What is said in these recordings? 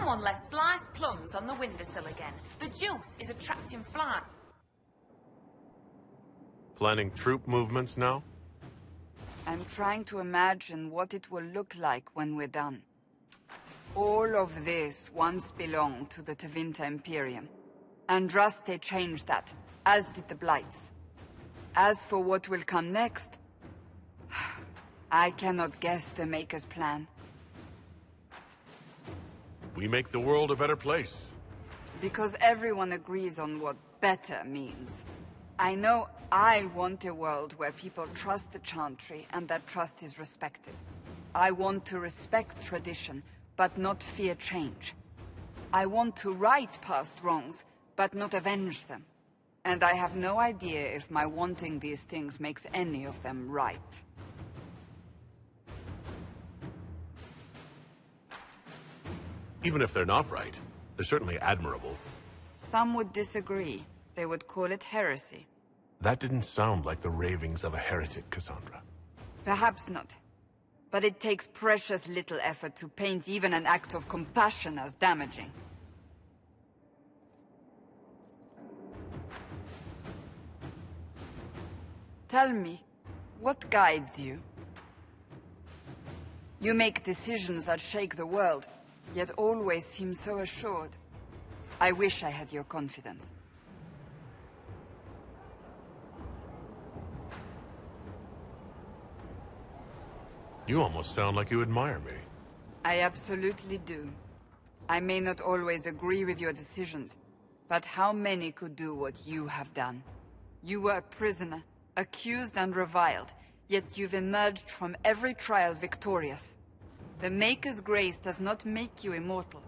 Someone left sliced plums on the windowsill again. The juice is attracting flies. Planning troop movements now? I'm trying to imagine what it will look like when we're done. All of this once belonged to the Tevinter Imperium. Andraste changed that, as did the Blights. As for what will come next, I cannot guess the Maker's plan. We make the world a better place. Because everyone agrees on what better means. I know I want a world where people trust the Chantry and that trust is respected. I want to respect tradition, but not fear change. I want to right past wrongs, but not avenge them. And I have no idea if my wanting these things makes any of them right. Even if they're not right, they're certainly admirable. Some would disagree. They would call it heresy. That didn't sound like the ravings of a heretic, Cassandra. Perhaps not. But it takes precious little effort to paint even an act of compassion as damaging. Tell me, what guides you? You make decisions that shake the world, yet always seem so assured. I wish I had your confidence. You almost sound like you admire me. I absolutely do. I may not always agree with your decisions, but how many could do what you have done? You were a prisoner, accused and reviled, yet you've emerged from every trial victorious. The Maker's grace does not make you immortal.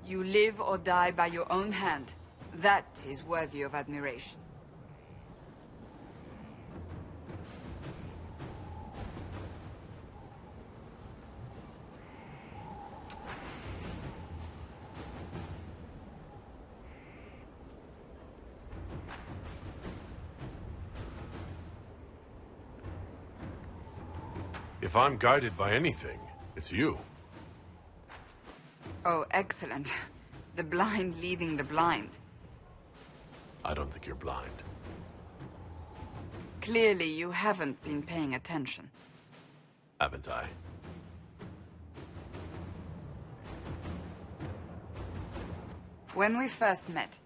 You live or die by your own hand. That is worthy of admiration. If I'm guided by anything, it's you. Oh, excellent. The blind leading the blind. I don't think you're blind. Clearly, you haven't been paying attention. Haven't I? When we first met,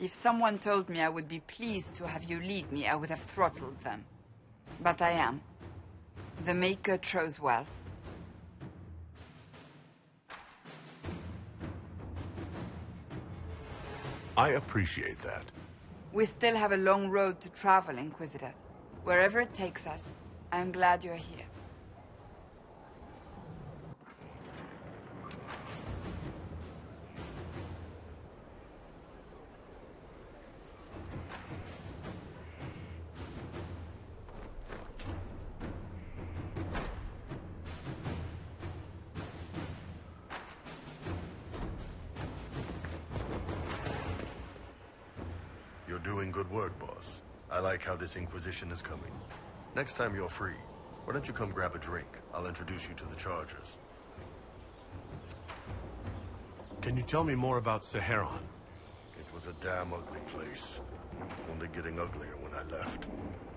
if someone told me I would be pleased to have you lead me, I would have throttled them. But I am. The Maker chose well. I appreciate that. We still have a long road to travel, Inquisitor. Wherever it takes us, I'm glad you're here. Doing good work, boss. I like how this Inquisition is coming. Next time you're free, why don't you come grab a drink? I'll introduce you to the Chargers. Can you tell me more about Saharon? It was a damn ugly place. Only getting uglier when I left.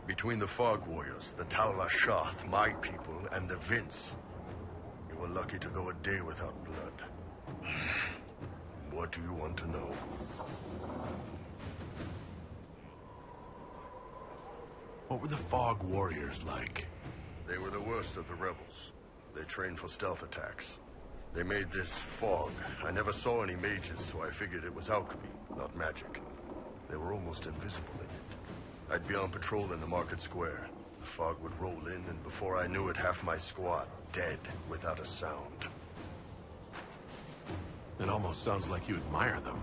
Between the Fog Warriors, the Tal Rashath, my people, and the Vince. You were lucky to go a day without blood. What do you want to know? What were the Fog Warriors like? They were the worst of the rebels. They trained for stealth attacks. They made this fog. I never saw any mages, so I figured it was alchemy, not magic. They were almost invisible in it. I'd be on patrol in the market square. The fog would roll in, and before I knew it, half my squad dead without a sound. It almost sounds like you admire them.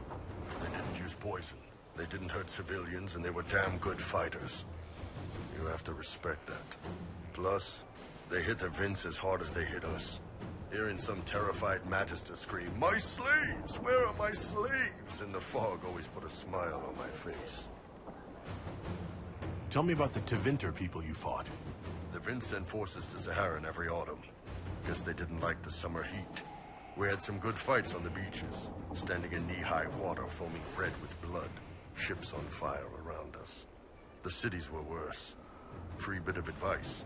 They didn't use poison. They didn't hurt civilians, and they were damn good fighters. You have to respect that. Plus, they hit the Vince as hard as they hit us. Hearing some terrified Magister scream, "My slaves! Where are my slaves?" in the fog always put a smile on my face. Tell me about the Tevinter people you fought. The Vince sent forces to Saharan every autumn. Guess they didn't like the summer heat. We had some good fights on the beaches, standing in knee-high water foaming red with blood, ships on fire around us. The cities were worse. Free bit of advice.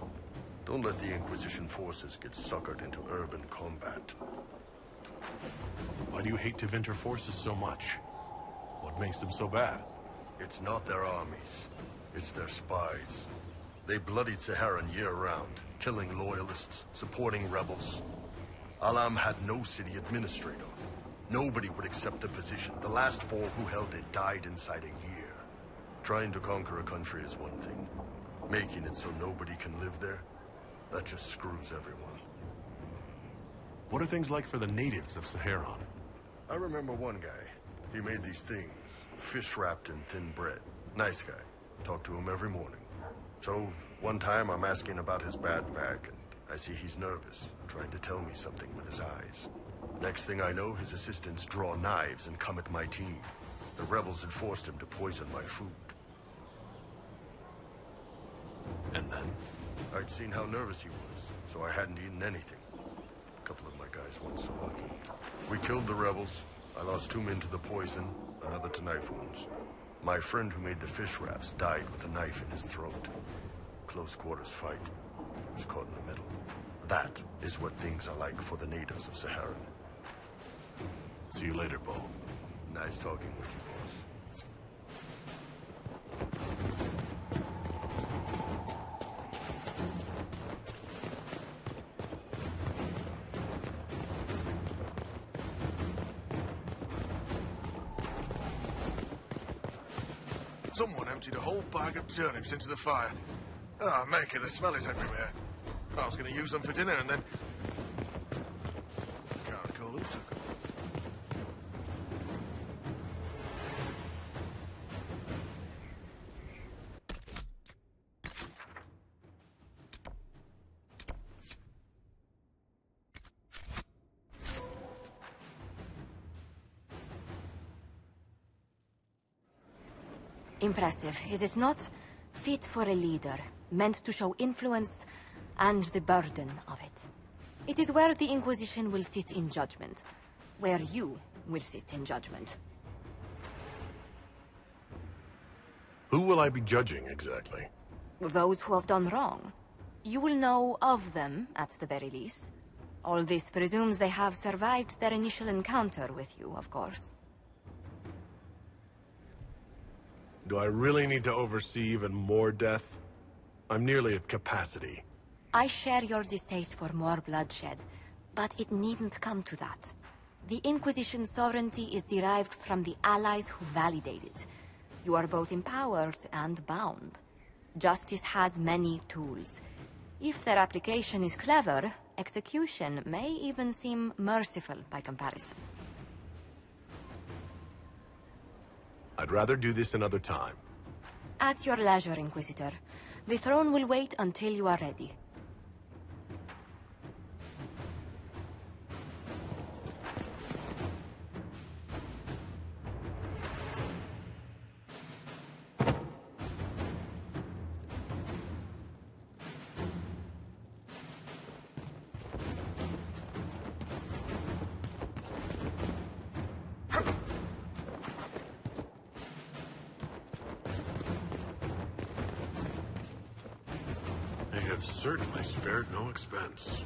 Don't let the Inquisition forces get suckered into urban combat. Why do you hate Tevinter forces so much? What makes them so bad? It's not their armies. It's their spies. They bloodied Saharan year-round, killing loyalists, supporting rebels. Alam had no city administrator. Nobody would accept the position. The last 4 who held it died inside a year. Trying to conquer a country is one thing. Making it so nobody can live there, that just screws everyone. What are things like for the natives of Saharan? I remember one guy. He made these things, fish wrapped in thin bread. Nice guy. Talk to him every morning. So, one time I'm asking about his bad back, and I see he's nervous, trying to tell me something with his eyes. Next thing I know, his assistants draw knives and come at my team. The rebels had forced him to poison my food. And then? I'd seen how nervous he was, so I hadn't eaten anything. A couple of my guys weren't so lucky. We killed the rebels. I lost 2 men to the poison, another to knife wounds. My friend who made the fish wraps died with a knife in his throat. Close quarters fight. He was caught in the middle. That is what things are like for the natives of Saharan. See you later, Bo. Nice talking with you, boss. Someone emptied a whole bag of turnips into the fire. Ah, Maker, the smell is everywhere. I was going to use them for dinner and then... Can't recall who took them. Impressive, is it not? Fit for a leader, meant to show influence and the burden of it. It is where the Inquisition will sit in judgment. Where you will sit in judgment. Who will I be judging, exactly? Those who have done wrong. You will know of them, at the very least. All this presumes they have survived their initial encounter with you, of course. Do I really need to oversee even more death? I'm nearly at capacity. I share your distaste for more bloodshed, but it needn't come to that. The Inquisition's sovereignty is derived from the allies who validate it. You are both empowered and bound. Justice has many tools. If their application is clever, execution may even seem merciful by comparison. I'd rather do this another time. At your leisure, Inquisitor. The throne will wait until you are ready. They have certainly spared no expense.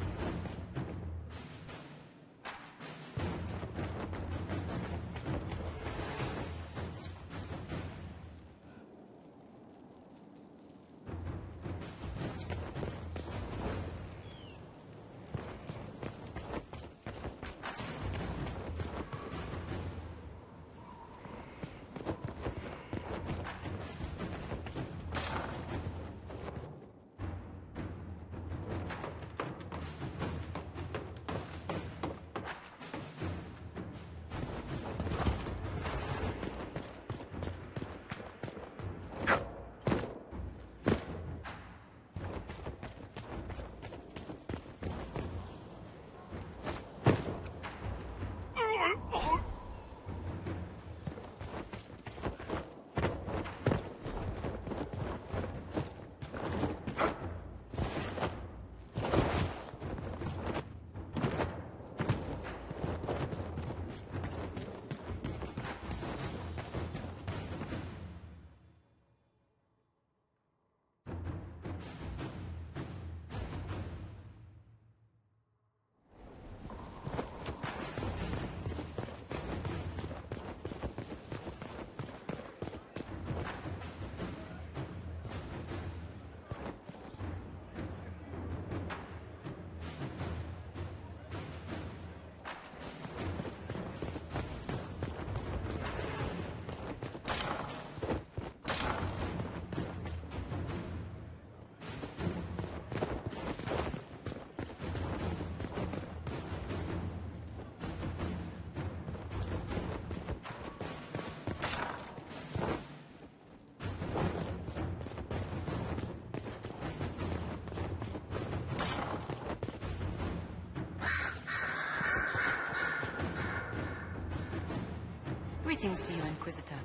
Greetings to you, Inquisitor.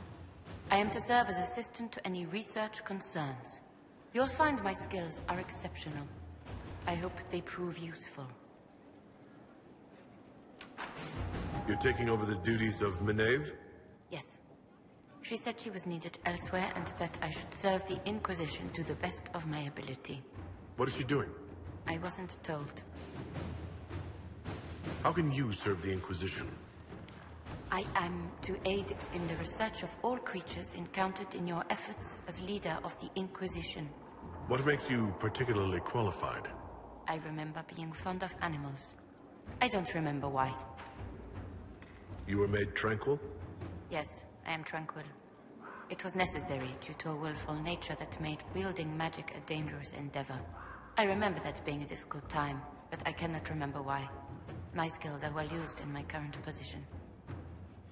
I am to serve as assistant to any research concerns. You'll find my skills are exceptional. I hope they prove useful. You're taking over the duties of Maeve? Yes. She said she was needed elsewhere and that I should serve the Inquisition to the best of my ability. What is she doing? I wasn't told. How can you serve the Inquisition? I am to aid in the research of all creatures encountered in your efforts as leader of the Inquisition. What makes you particularly qualified? I remember being fond of animals. I don't remember why. You were made tranquil? Yes, I am tranquil. It was necessary due to a willful nature that made wielding magic a dangerous endeavor. I remember that being a difficult time, but I cannot remember why. My skills are well used in my current position.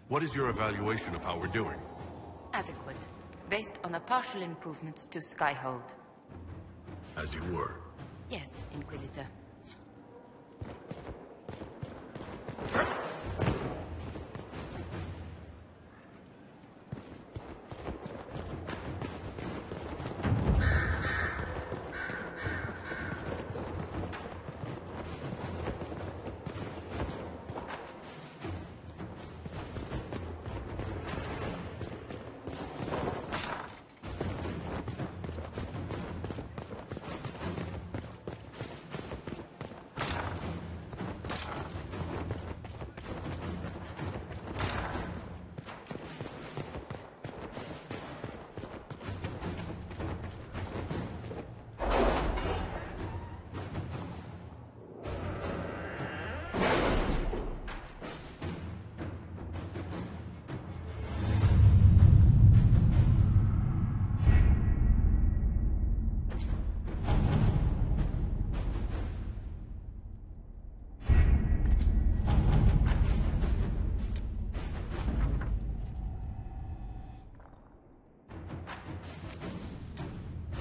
What is your evaluation of how we're doing? Adequate, based on a partial improvements to Skyhold. As you were. Yes, Inquisitor.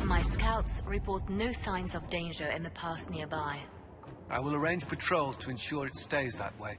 My scouts report no signs of danger in the pass nearby. I will arrange patrols to ensure it stays that way.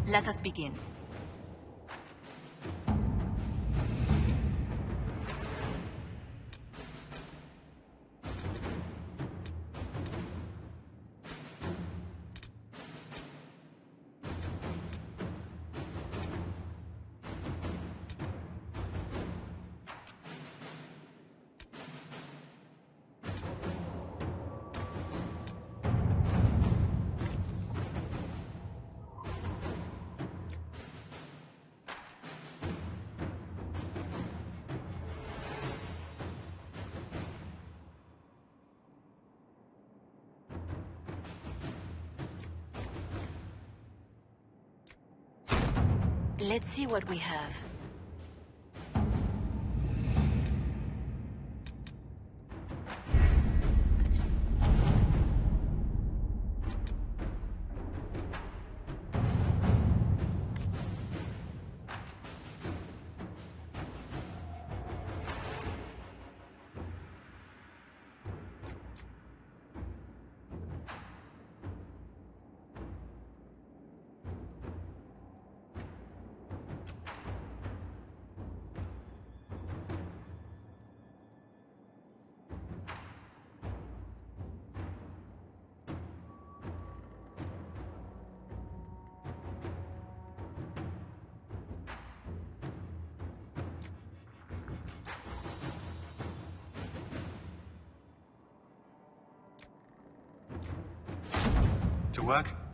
Let us begin. Let's see what we have. To work?